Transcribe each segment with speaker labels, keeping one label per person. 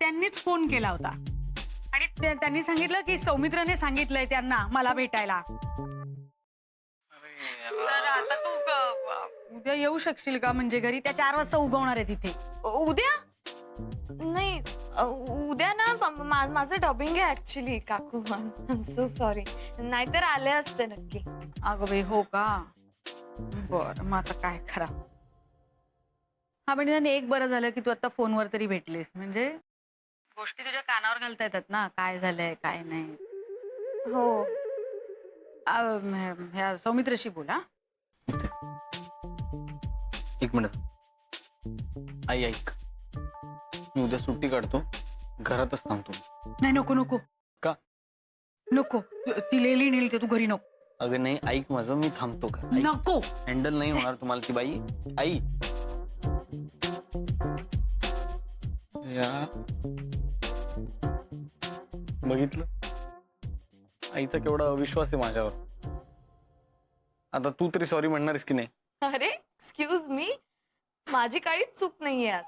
Speaker 1: त्यांनीच फोन केला होता आणि त्यांनी सांगितलं की सौमित्राने सांगितलंय त्यांना मला भेटायला. तर आता तू उद्या येऊ शकशील का? म्हणजे घरी त्या 4 वाजता उगवणार आहे तिथे.
Speaker 2: उद्या नाही, उद्या ना माझं डबिंग आहे ऍक्च्युली काकू. आय एम सो सॉरी, नाहीतर आले असते नक्की.
Speaker 1: अगं बाई हो का? बरं मग आता काय करा. हा म्हणजे एक बरं झालं की तू आता फोनवर तरी भेटलीस, म्हणजे गोष्टी तुझ्या कानावर घालता येतात ना, काय झालंय काय नाही.
Speaker 2: हो
Speaker 1: ह्या सौमित्रशी बोला.
Speaker 3: एक मिनिट आई, ऐक, मी उद्या सुट्टी काढतो, घरातच थांबतो.
Speaker 1: नाही नको नको.
Speaker 3: का
Speaker 1: नको, ती लेली नेली ते तू घरी नको.
Speaker 3: अगं नाही, ऐक माझं, मी थांबतो का?
Speaker 1: नको,
Speaker 3: हँडल नाही होणार तुम्हाला ती बाई. आई या बघितलं, आईचा केवढा अविश्वास आहे माझ्यावर. आता तू तरी सॉरी म्हणणारस की नाही?
Speaker 2: अरे एक्सक्यूज मी, माझी काहीच चूक नाहीये यात.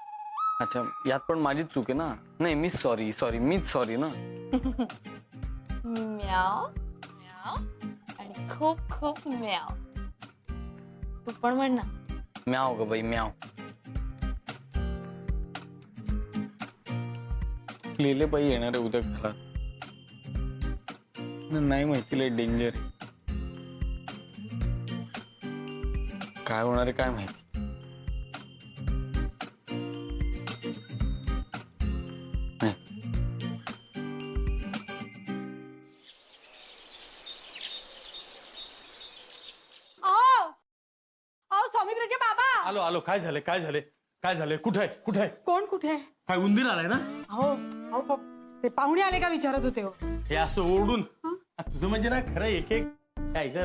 Speaker 3: अच्छा, यात पण माझीच चूक आहे ना? नाही, मीच सॉरी मीच सॉरी ना.
Speaker 2: म्याव म्याव आणि खूप खूप म्याव. तू पण म्हण ना.
Speaker 3: म्याव ग बाई, म्याव. लिहिले बाई येणार आहे उद्या घरात. नाही माहिती, लय डेंजर. काय होणार आहे काय माहिती.
Speaker 1: सौमित्रचे बाबा.
Speaker 4: आलो आलो. काय झालंय काय झालंय काय झालंय? कुठे आहे कुठे आहे?
Speaker 1: कोण कुठे आहे?
Speaker 4: काय उंदीर आलाय ना?
Speaker 1: हो ते पाहुणे आले का विचारत होते हो.
Speaker 4: हे असं ओरडून तुझं म्हणजे ना खरं एक एक काय ग.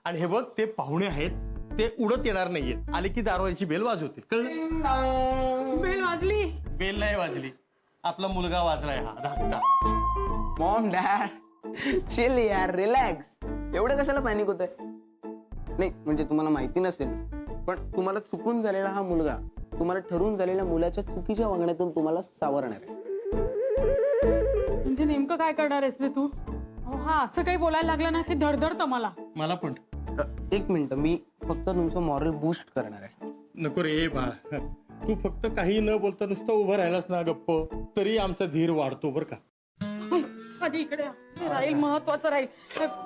Speaker 4: आणि हे बघ, ते पाहुणे आहेत, ते उडत येणार नाहीयेत. आले की दारवाईची बेल वाजवतील, कळलं?
Speaker 1: बेल वाजली?
Speaker 4: बेल नाही वाजली, आपला मुलगा वाजलाय हा धाकटा.
Speaker 5: मॉम डॅड चिल यार, रिलॅक्स. एवढं कशाला पॅनिक होतंय? नाही म्हणजे तुम्हाला माहिती नसेल, पण तुम्हाला चुकून झालेला हा मुलगा तुम्हाला ठरून झालेल्या मुलाच्या चुकीच्या वागण्यातून तुम्हाला सावरणार आहे.
Speaker 1: म्हणजे नेमकं काय करणार आहेस रे तू? हा असं काही बोलायला लागलं ना की धडधडतं मला.
Speaker 4: मला पण.
Speaker 5: एक मिनिट, मी फक्त तुमचं मॉरल बूस्ट करणार आहे.
Speaker 4: नको रे बा, तू फक्त काही न बोलता नुसतं उभं राहिलास ना गप्प, तरी आमचा धीर वाढतो बर का.
Speaker 1: आधी इकडे राहील, महत्वाचं राहील.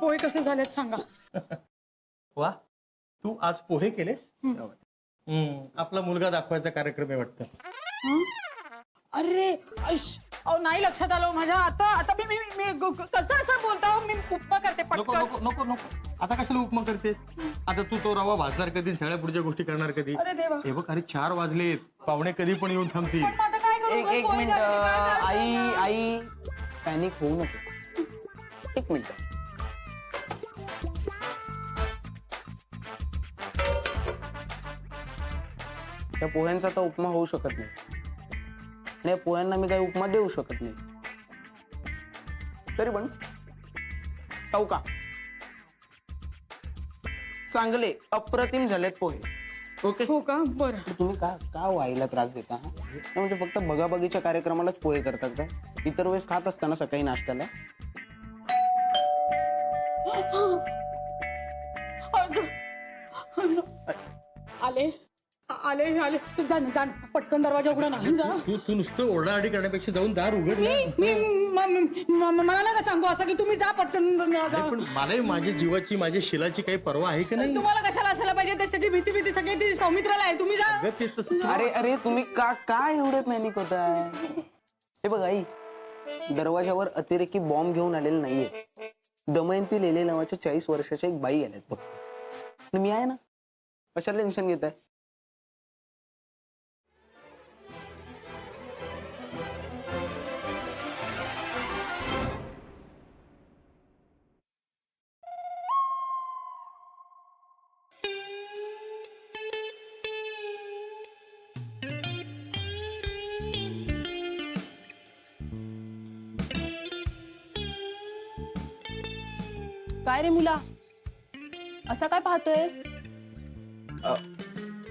Speaker 1: पोहे कसे झालेत सांगा.
Speaker 4: वा, तू आज पोहे केलेस? आपला मुलगा दाखवायचा कार्यक्रम आहे वाटतं.
Speaker 1: अरे नाही लक्षात आलं माझ्या. आता मी कसं असं बोलता? मी उपमा करते
Speaker 4: नको
Speaker 1: पटकन.
Speaker 4: नको नको नको, आता कशाला उपमा करतेस? आता तू तो रवा भाजणार कधी, सगळ्या पुढच्या गोष्टी करणार कधी?
Speaker 1: अरे देवा.
Speaker 4: हे बघ, अरे 4 वाजलेत, पाहुणे कधी पण येऊन थांबतील.
Speaker 1: पण मग आता काय करू?
Speaker 5: एक
Speaker 1: पोहे
Speaker 5: मिनिट,
Speaker 1: झाले, काय
Speaker 5: आई
Speaker 1: करायचं?
Speaker 5: आई पॅनिक होऊ नको. एक मिनिट. त्या पोह्यांचा तर उपमा होऊ शकत नाही, आणि या पोह्यांना मी काही उपमा देऊ शकत नाही. तरी पण खाऊ का? चांगले अप्रतिम झालेत पोहे. ओके
Speaker 1: हो का? बरं.
Speaker 5: तुम्ही का वाईला त्रास देता? म्हणजे फक्त बघाबघीच्या कार्यक्रमालाच पोहे करतात का? इतर वेळेस खात असताना सकाळी नाश्त्याला?
Speaker 1: आले आले आले. जा ना, पटकन दरवाजा उघडा ना. जा.
Speaker 4: तू नुसतं ओरडाआडी करण्यापेक्षा जाऊन दार उघड ना.
Speaker 1: मला नका सांगू असं की तुम्ही जा पटकन.
Speaker 4: अरे पण मलाही माझ्या जीवाची, माझ्या शिलाची काही पर्वा आहे की नाही?
Speaker 1: तुम्हाला कशाला असायला पाहिजे? त्यासाठी भीती सगळी ती सौमित्राला आहे. तुम्ही जा.
Speaker 4: अगं, ते तसं
Speaker 5: अरे अरे तुम्ही का एवढे पॅनिक होताय? हे बघ आई, दरवाजावर अतिरेकी बॉम्ब घेऊन आलेले नाहीये. दमयंती लेले नावाच्या 40 वर्षाच्या एक बाई आल्यात बघ. आणि मी आहे ना, कशाला टेन्शन घेताय?
Speaker 6: काय रे मुला, असा काय पाहतोयस?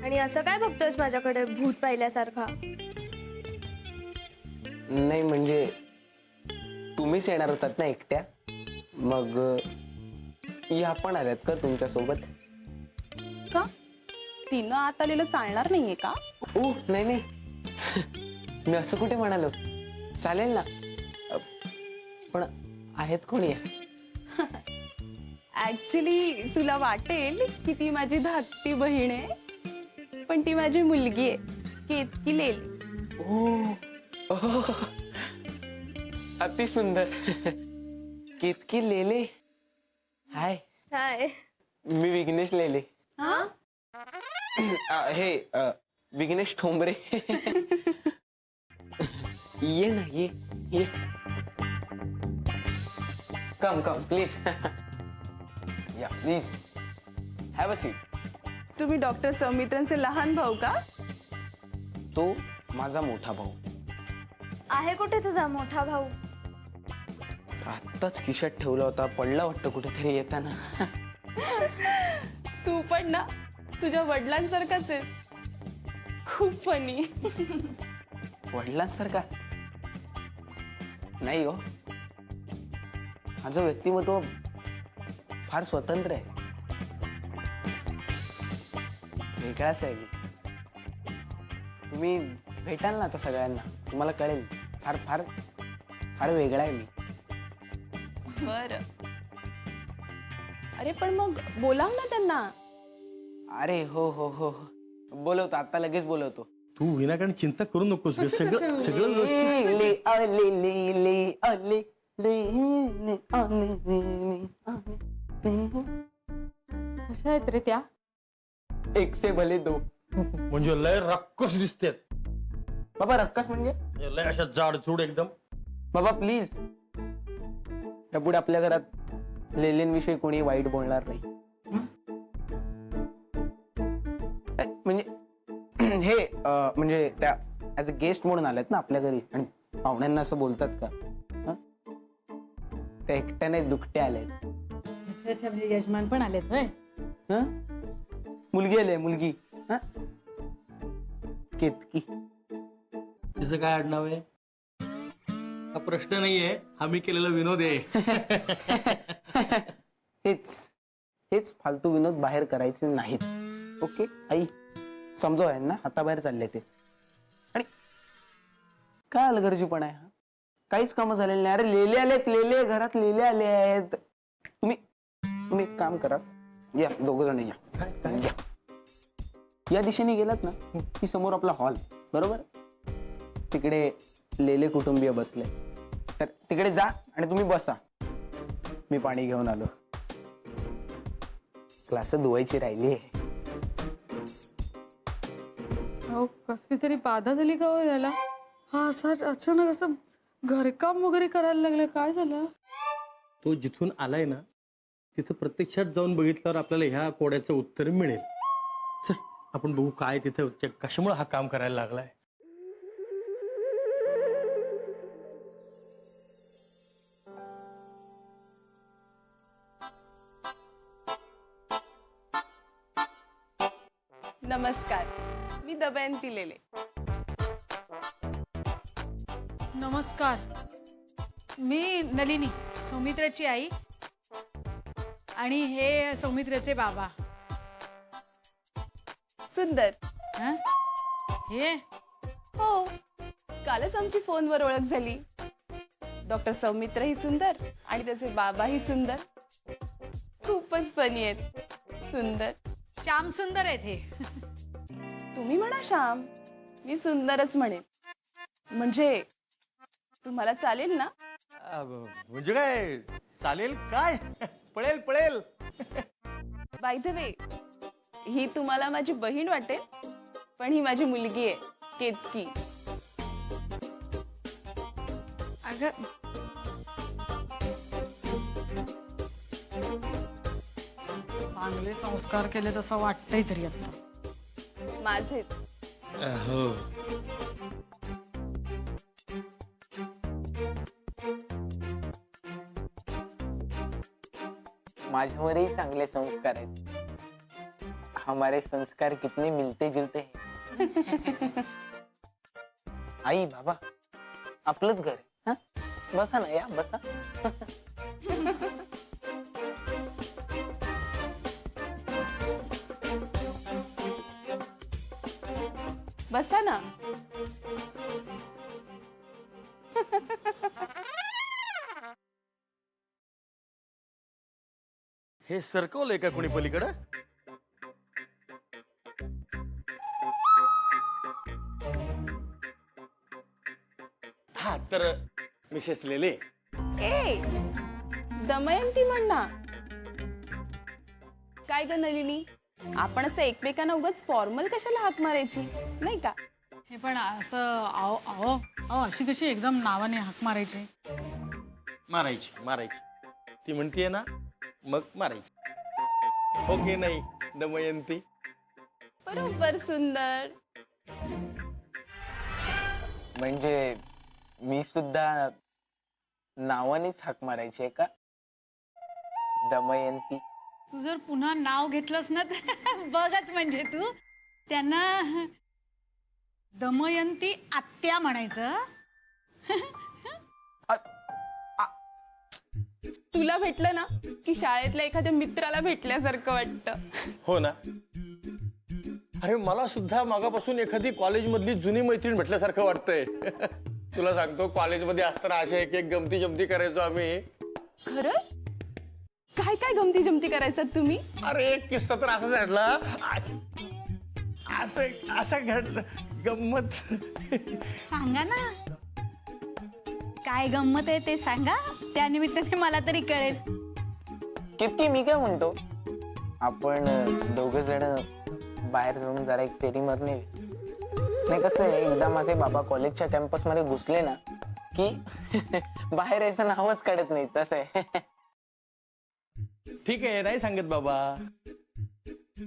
Speaker 2: आणि असं काय बघतोयस माझ्याकडे भूत पाहिल्यासारखा?
Speaker 5: नाही म्हणजे तुम्हीच येणार होतात ना एकट्या, मग या पण आल्यात का तुमच्या सोबत?
Speaker 6: का तिनं आत आलेलं चालणार नाहीये का?
Speaker 5: ओ नाही नाही मी असं कुठे म्हणालो, चालेल ना. पण आहेत कोणी?
Speaker 6: ऍक्च्युली तुला वाटेल की ती माझी धाकटी बहीण आहे, पण ती माझी मुलगी आहे, केतकी लेली.
Speaker 5: ओ अति सुंदर. केतकी लेले. हाय,
Speaker 2: काय
Speaker 5: मी विघ्नेश लेले.
Speaker 6: हा
Speaker 5: हे विघ्नेश ठोंबरे. ये ना, ये कम प्लीज. या प्लीज हॅव अ सीट.
Speaker 6: तुम्ही डॉक्टर सौमित्रनचे लहान भाऊ का?
Speaker 5: तो माझा मोठा भाऊ.
Speaker 2: आहे कुठे तुझा मोठा भाऊ?
Speaker 5: आत्ताच खिशात ठेवला होता, पडला वाटतं कुठेतरी येताना.
Speaker 6: तू पण ना तुझ्या वडिलांसारखाच आहेस. खूप फनी.
Speaker 5: वडिलांसारखा नाही हो, माझं व्यक्तिमत्व फार स्वतंत्र आहे, वेगळाच आहे मी. तुम्ही भेटाल ना आता सगळ्यांना, तुम्हाला कळेल फार फार फार वेगळा आहे मी.
Speaker 6: बर. अरे पण मग बोलाव ना त्यांना.
Speaker 5: अरे हो हो हो, बोलवतो आता, लगेच बोलवतो.
Speaker 4: तू विनाकारण चिंता करू नकोस ग. सगळं सगळं व्यवस्थित.
Speaker 5: ले आले ले ले आले ले ले आले ले आले.
Speaker 6: कशा आहेत रे त्या?
Speaker 5: एक से भले दो.
Speaker 4: म्हणजे लय रक्कस दिसतेत.
Speaker 5: बाबा रक्कस म्हणजे?
Speaker 4: लय अशा जाडजूड एकदम.
Speaker 5: बाबा प्लीज, यापुढे आपल्या घरात लेलेंविषयी कोणी वाईट बोलणार नाही. म्हणजे हे म्हणजे त्या ऍज अ गेस्ट म्हणून आल्यात ना आपल्या घरी, आणि पाहुण्यांना असं बोलतात का? हं? त्या एकट्याने दुखटे आले.
Speaker 1: अच्छा, म्हणजे यजमान पण आलेत होय?
Speaker 5: मुलगी आली, मुलगी. हं? केतकी.
Speaker 4: तिचं काय आडनाव आहे? हा प्रश्न नाहीये, हा मी केलेला विनोद आहे.
Speaker 5: हेच फालतू विनोद बाहेर करायचे नाहीत. ओके आई, समजाव यांना, हाताबाहेर चालले ते. आणि काय अलगर्जीपणा आहे हा? काहीच कामं झालेली नाही. अरे लेले आलेत, लेले घरात लेले आले आहेत. तुम्ही एक काम करा, या दोघ जण या. या दिशेने गेलात ना की समोर आपला हॉल, बरोबर? तिकडे लेले कुटुंबीय बसले, तर तिकडे जा आणि तुम्ही बसा. मी पाणी घेऊन आलो. ग्लास धुवायची राहिली आहे.
Speaker 1: हो, कसली तरी बाधा झाली का हो याला? हा असा अचानक असं घरकाम वगैरे करायला लागलं, काय झालं?
Speaker 4: तो जिथून आलाय ना तिथं प्रत्यक्षात जाऊन बघितल्यावर आपल्याला ह्या कोड्याचं उत्तर मिळेल. चल आपण बघू काय तिथं, कशामुळे हा काम करायला लागलाय.
Speaker 6: नमस्कार, मी दमयंती लेले.
Speaker 1: नमस्कार, मी नलिनी, सौमित्राची आई, आणि हे सौमित्राचे बाबा.
Speaker 6: सुंदर.
Speaker 1: हं? हे
Speaker 6: हो, कालच आमची फोनवर ओळख झाली. डॉक्टर सौमित्रही सुंदर आणि त्याचे बाबाही सुंदर. खूपच फनी आहेत. सुंदर.
Speaker 1: श्याम सुंदर आहेत हे.
Speaker 6: तुम्ही म्हणा श्याम, मी सुंदरच म्हणेन. म्हणजे तुम्हाला चालेल ना?
Speaker 4: म्हणजे काय चालेल काय? पळेल पळेल.
Speaker 6: बाय द वे, ही तुम्हाला माझी बहीण वाटेल, पण ही माझी मुलगी आहे, केतकी.
Speaker 1: अगं चांगले संस्कार केले तसं वाटतंय तरी आता.
Speaker 6: माझेच.
Speaker 4: हो.
Speaker 5: माझ्यावरही चांगले संस्कार आहेत. हमारे संस्कार कितने मिलते जुलते हैं. आई बाबा, आपलंच घर आहे. हा? बसा ना, या बसा.
Speaker 6: बसा ना.
Speaker 4: हे सरकवलंय का कोणी पलीकडं? हा तर मिसेस लेले.
Speaker 6: ए दमयंती म्हणना. काय ग नलिनी, आपण असं एकमेकांना उगाच फॉर्मल कशाला हाक मारायची, नाही का?
Speaker 1: हे पण असं अहो अहो अहो अशी कशी एकदम नावाने हाक मारायची?
Speaker 4: मारायची ती म्हणतीये ना, मग मारायची. ओके नाही दमयंती?
Speaker 6: बरोबर सुंदर.
Speaker 5: म्हणजे मी सुद्धा नावानेच हाक मारायची आहे का? दमयंती.
Speaker 1: तू जर पुन्हा नाव घेतलंस ना तर बघच, म्हणजे तू त्यांना दमयंती आत्या म्हणायचं.
Speaker 6: तुला भेटलं ना की शाळेतल्या एखाद्या मित्राला भेटल्यासारखं वाटतं.
Speaker 4: हो ना. अरे मला सुद्धा मागापासून एखादी कॉलेजमधली जुनी मैत्रीण भेटल्यासारखं वाटतंय. तुला सांगतो, कॉलेजमध्ये असताना अशा एक एक गमती जमती करायचो आम्ही.
Speaker 6: खरंच? काय काय गमती जमती करायचात तुम्ही?
Speaker 4: अरे एक किस्सा तर असाच घडला. असं घडलं गंमत.
Speaker 1: सांगा ना काय गंमत आहे ते सांगा, त्या निमित्ताने मला तरी कळेल.
Speaker 5: किती मी काय म्हणतो, आपण दोघ जण बाहेर जाऊन जरा एक फेरी मारणे. नाही कसं आहे, एकदा माझे बाबा कॉलेजच्या कॅम्पस मध्ये घुसले ना की बाहेर यायचं नावच काढत नाही. तसं आहे.
Speaker 4: ठीक आहे, नाही सांगत बाबा.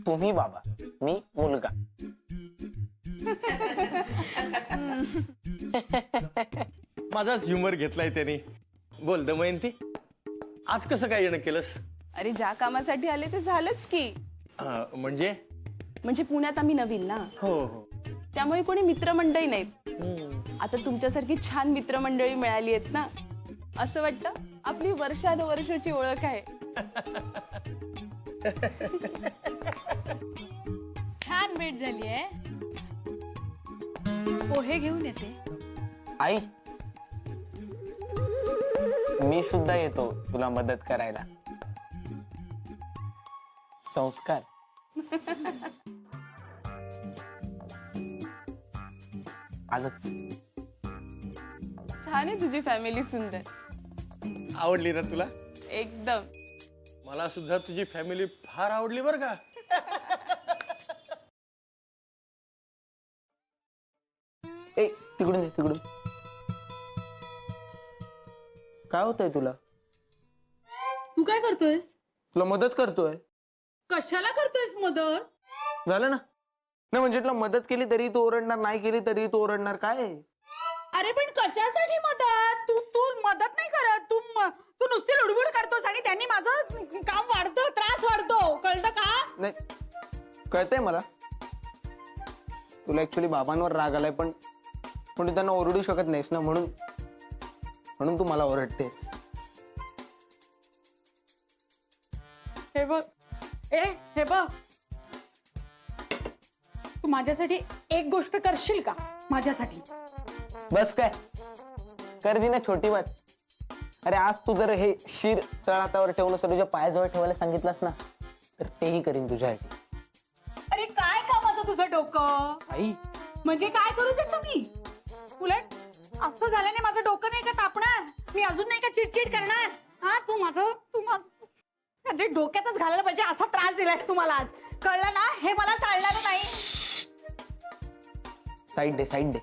Speaker 5: तुम्ही बाबा, मी मुलगा.
Speaker 4: माझाच ह्युमर घेतलाय त्याने. बोल दमयंती, आज कसं काय येणं केलंस?
Speaker 6: अरे ज्या कामासाठी आले ते झालंच की.
Speaker 4: म्हणजे
Speaker 6: पुण्यात आम्ही नवीन ना,
Speaker 4: हो हो.
Speaker 6: त्यामुळे कोणी मित्रमंडळी नाहीत. आता तुमच्यासारखी छान मित्रमंडळी मिळाली आहेत ना, असं वाटतं आपली वर्षानुवर्षाची ओळख आहे.
Speaker 1: छान भेट झाली आहे. पोहे घेऊन येते.
Speaker 5: आई, मी सुद्धा येतो तुला मदत करायला. संस्कार. आजच.
Speaker 6: छान आहे तुझी फॅमिली, सुंदर.
Speaker 4: आवडली ना तुला?
Speaker 6: एकदम.
Speaker 4: मला सुद्धा तुझी फॅमिली फार आवडली बरं का.
Speaker 5: ए तिकडून ये, तिकडून. काय होतंय तुला?
Speaker 1: तू काय करतोयस?
Speaker 5: तुला मदत करतोय.
Speaker 1: कशाला करतोयस मदत?
Speaker 5: झालं ना. नाही म्हणजे तुला मदत केली तरी तू ओरडणार, नाही केली तरी तू ओरडणार. काय
Speaker 1: अरे पण कशासाठी मदत? तू तू मदत नाही करत. तू नुसती लुडबुड करतोस आणि त्यांनी माझं काम वाढतं, त्रास वाढतो. कळतं का?
Speaker 5: नाही, कळतंय मला. तुला ऍक्च्युली बाबांवर राग आलाय, पण तू त्यांना ओरडू शकत नाहीस ना, म्हणून तू मला ओरडतेस.
Speaker 1: हे बघ, हे बघ, तू माझ्यासाठी एक गोष्ट करशील का? माझ्यासाठी
Speaker 5: बस काय कर दी ना छोटी बात. अरे आज तू जर हे शिर तळहातावर ठेवून असं तुझ्या पायाजवळ ठेवायला सांगितलंस ना, तर तेही करीन तुझ्यासाठी.
Speaker 1: अरे काय कामाचं तुझं डोकं?
Speaker 5: आई,
Speaker 1: म्हणजे काय करू त्याचं मी? उलट असं झाल्याने माझं डोकं नाही का तापणार? मी अजून नाही का चिडचिड करणार? हा, तू माझं डोक्यातच घालायला पाहिजे असा त्रास दिलास तू मला आज. कळलं ना? हे मला चालणार नाही.
Speaker 5: साईड दे, साईड दे.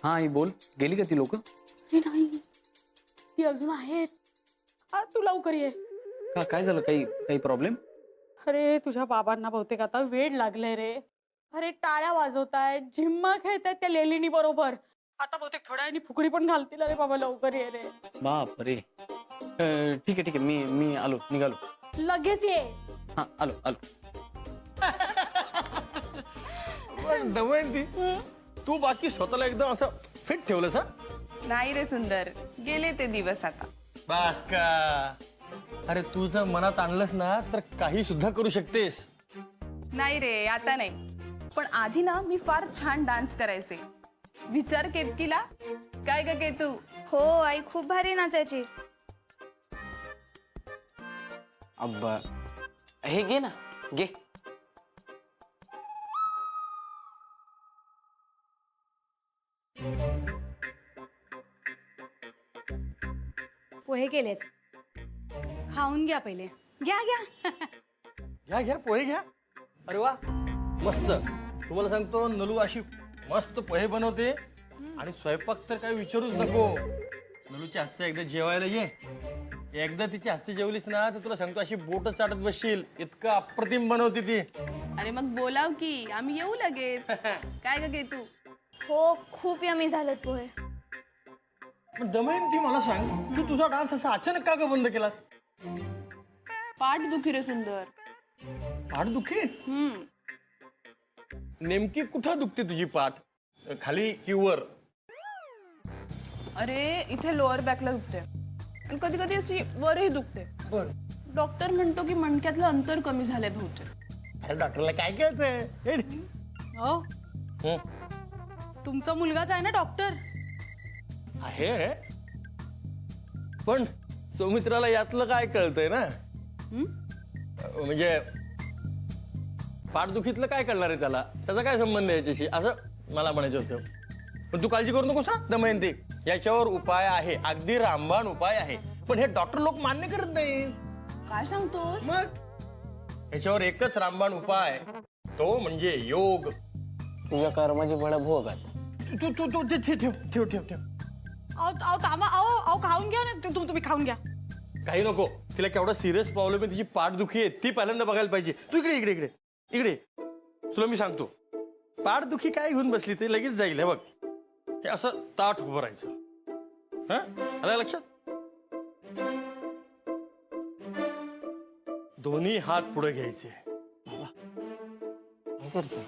Speaker 3: हा आई बोल. गेली का ती लोक?
Speaker 1: नाही, ती अजून आहेत. तू लवकर ये.
Speaker 3: का काय झालं? काही प्रॉब्लेम?
Speaker 1: अरे तुझ्या बाबांना बहुतेक आता वेळ लागले रे. अरे टाळ्या वाजवतायत, झिम्मा खेळतायत त्या लेलिनी बरोबर. आता बहुतेक थोड्या वेळाने फुकडी पण घालतील. अरे बाबा लवकर ये रे.
Speaker 3: बाप रे. ठीक आहे मी आलो, निघालो.
Speaker 1: लगेच ये.
Speaker 3: हा आलो आलो.
Speaker 4: पण दमयंती तू बाकी स्वतःला एकदम असं फिट ठेवलंस हा?
Speaker 6: नाही रे सुंदर, गेले ते दिवस आता.
Speaker 4: बास का. अरे तू जर मनात आणलंस ना तर काही सुद्धा करू शकतेस.
Speaker 6: नाही रे, आता नाही. पण आधी ना मी फार छान डान्स करायचे. विचार केतकीला. काय ग केतू?
Speaker 7: हो आई खूप भारी नाचायची.
Speaker 5: अब्बा हे घे ना, घे.
Speaker 1: पोहे केलेत, खाऊन घ्या पहिले. घ्या घ्या.
Speaker 4: घ्या घ्या पोहे घ्या. अरे वा मस्त. तुम्हाला सांगतो नलू अशी मस्त पोहे बनवते आणि स्वयंपाक तर काही विचारूच नको. नलूच्या हातचं एकदा जेवायला ये. एकदा तिच्या हातचं जेवलीस ना तर तुला सांगतो अशी बोट चाटत बसशील. इतकं अप्रतिम बनवते ती.
Speaker 6: अरे मग बोलाव की, आम्ही येऊ लगेच. काय ग केतू?
Speaker 7: हो खूप यमी झालेत पोहे.
Speaker 4: पण दमयंती मला सांग, तू तुझा डान्स असा अचानक का ग बंद केलास?
Speaker 6: पाठ दुखी रे सुंदर.
Speaker 4: पाठ दुखी? नेमकी कुठं दुखते तुझी पाठ? खाली की वर?
Speaker 6: अरे इथे लोअर बॅकला दुखते आणि कधी कधी अशी वरही दुखते.
Speaker 4: बर.
Speaker 6: डॉक्टर म्हणतो की मणक्यातलं अंतर कमी झालंय बहुतेक.
Speaker 4: अरे डॉक्टरला काय कळतंय? हे.
Speaker 1: हो,
Speaker 4: हं.
Speaker 1: तुमचा मुलगाच आहे ना डॉक्टर?
Speaker 4: आहे पण सौमित्राला यातलं काय कळतंय ना. म्हणजे पाठदुखीतलं काय कळणार आहे त्याला? त्याचा काय संबंध आहे याच्याशी असं मला म्हणायचं होतं. पण तू काळजी करू नकोस ना दमयंती. याच्यावर उपाय आहे, अगदी रामबाण उपाय आहे. पण हे डॉक्टर लोक मान्य करत नाही.
Speaker 6: काय सांगतोस?
Speaker 4: मग याच्यावर एकच रामबाण उपाय, तो म्हणजे योग.
Speaker 5: तुझ्या कर्माची फळं भोग आता.
Speaker 4: तू तू तू ते ठेव ठेव ठेव ठेव.
Speaker 1: अहो थांबा. अहो खाऊन घ्या ना. तुम्ही खाऊन घ्या.
Speaker 4: काही नको. तिला केवढा सिरियस प्रॉब्लेम आहे, तिची पाठदुखी आहे ती पहिल्यांदा बघायला पाहिजे. तू इकडे इकडे इकडे इकडे. तुला मी सांगतो, पाठदुखी काय घेऊन बसली ते लगेच जाईल. हे बघ, हे असं ताठ उभं राहायचं. हा आलं लक्षात? दोन्ही हात पुढे घ्यायचे.
Speaker 5: काय करतो?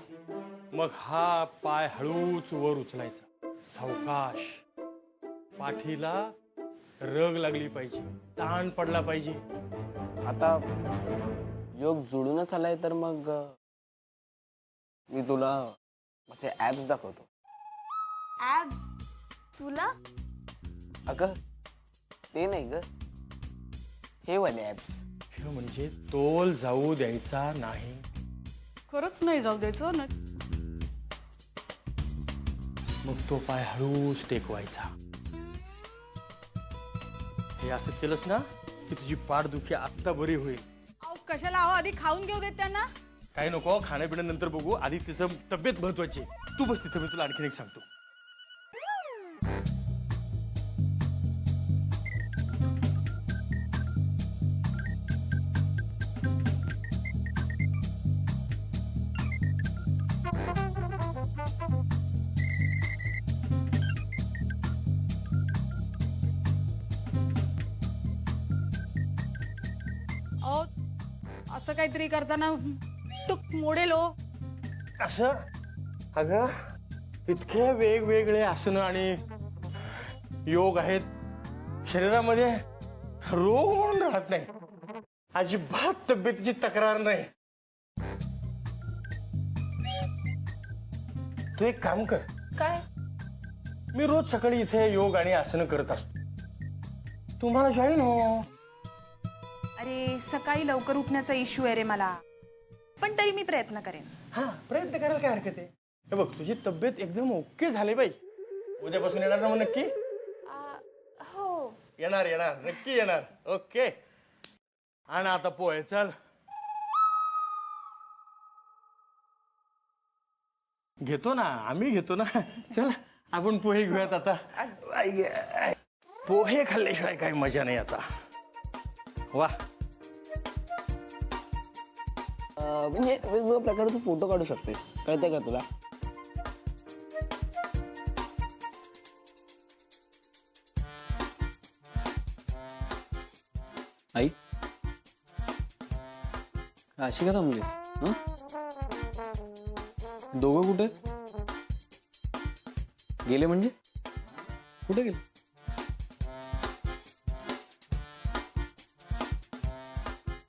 Speaker 4: मग हा पाय हळूच वर उचलायचा, सावकाश. पाठीला रग लागली पाहिजे, ताण पडला पाहिजे.
Speaker 5: आता योग जुळूनच आलाय तर मग मी तुला असे ऍप्स दाखवतो.
Speaker 7: ऍब्स? तुला?
Speaker 5: अगं ते नाही ग, हे वाले ऍप्स.
Speaker 4: हे म्हणजे तोल जाऊ द्यायचा नाही.
Speaker 1: खरंच नाही जाऊ द्यायचं ना.
Speaker 4: मग तो पाय हळूच टेकवायचा. हे असं केलंस ना की तुझी पाठदुखी आत्ता बरी होईल.
Speaker 1: अहो कशाला? अहो आधी खाऊन घेऊ देत त्यांना.
Speaker 4: काही नको, खाण्यापिण्यानंतर बघू. आधी तिचं तब्येत महत्वाची. तू बस तिथं, मी तुला आणखीन एक सांगतो.
Speaker 1: अहो असं काहीतरी करताना टूक मोडेल हो.
Speaker 4: असं अगं इतके वेगवेगळे आसनं आणि योग आहेत. शरीरामध्ये रोग म्हणून राहत नाही. अजिबात तब्येतीची तक्रार नाही. तू एक काम कर.
Speaker 6: काय?
Speaker 4: मी रोज सकाळी इथे योग आणि आसनं करत असतो. तुम्हाला जॉईन हो.
Speaker 6: अरे सकाळी लवकर उठण्याचा इश्यू आहे रे मला, पण तरी मी प्रयत्न करेन.
Speaker 4: हा प्रयत्न करायला काय हरकत आहे. हे बघ, तुझी तब्येत एकदम ओके झाली बाई. उद्यापासून येणार ना मग नक्की?
Speaker 6: हो.
Speaker 4: येणार येणार नक्की येणार. ओके. आणि आता पोहे चल. घेतो ना, आम्ही घेतो ना. चला आपण पोहे घेऊयात आता. पोहे खाल्ल्याशिवाय काही मजा नाही आता. वा.
Speaker 5: म्हणजे वेगवेगळ्या प्रकारचे फोटो काढू शकतेस, कळतंय का तुला? आई
Speaker 3: अशी का थांबली हं? दोघं कुठे गेले म्हणजे कुठे गेले?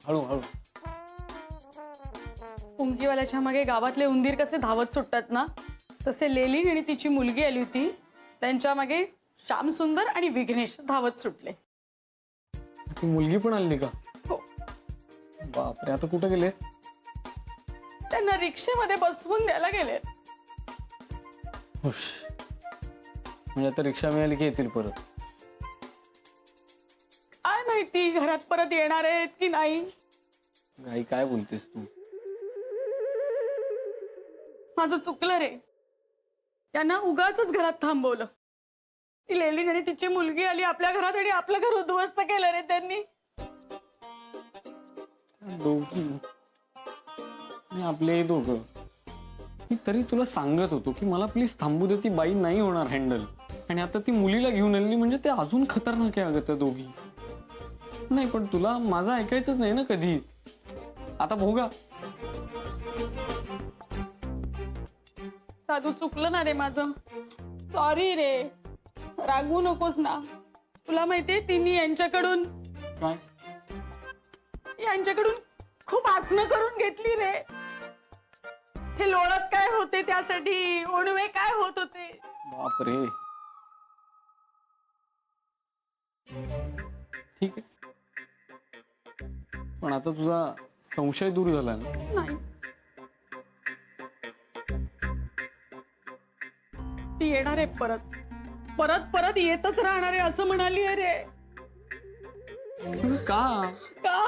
Speaker 3: हळू हळू.
Speaker 1: पुंकीवाल्याच्या मागे गावातले उंदीर कसे धावत सुटतात ना, तसे लेली आणि तिची मुलगी आली होती, त्यांच्या मागे श्याम सुंदर आणि विघ्नेश धावत सुटले.
Speaker 3: ती मुलगी पण आली का?
Speaker 1: हो,
Speaker 3: बापरे, आता कुठे गेले?
Speaker 1: त्यांना रिक्षेमध्ये बसवून द्यायला गेले.
Speaker 3: हुश. म्हणजे आता रिक्षा मिळाली की येतील परत.
Speaker 1: काय माहिती घरात परत येणार आहेत की नाही.
Speaker 3: गाई काय बोलतेस तू?
Speaker 1: माझं चुकलं रे, त्यांना उगाच घरात थांबवलं. ती लेली आणि तिची मुलगी आली आपल्या घरात आणि आपलं घर उद्ध्वस्त केलं रे त्यांनी.
Speaker 3: दोघी आणि आपले दोघं. मी तरी तुला सांगत होतो की मला प्लीज थांबू दे, ती बाई नाही होणार हँडल. आणि आता ती मुलीला घेऊन आली म्हणजे ते अजून खतरनाक आहे अगं त्या दोघी. नाही पण तुला माझं ऐकायचंच नाही ना कधीच. आता भोगा.
Speaker 1: दादू चुकलं ना रे माझं, सॉरी रे, रागवू नकोस ना. तुला माहितीये तिने यांच्याकडून खूप आसनं करून घेतली रे. हे लोळत काय होते त्यासाठी, ओणवे काय होत होते.
Speaker 3: बापरे. ठीक आहे, पण आता तुझा संशय दूर झाला ना?
Speaker 1: नाही, ती येणार आहे परत परत परत येतच राहणार आहे असं म्हणाली आहे रे.
Speaker 3: का?
Speaker 1: का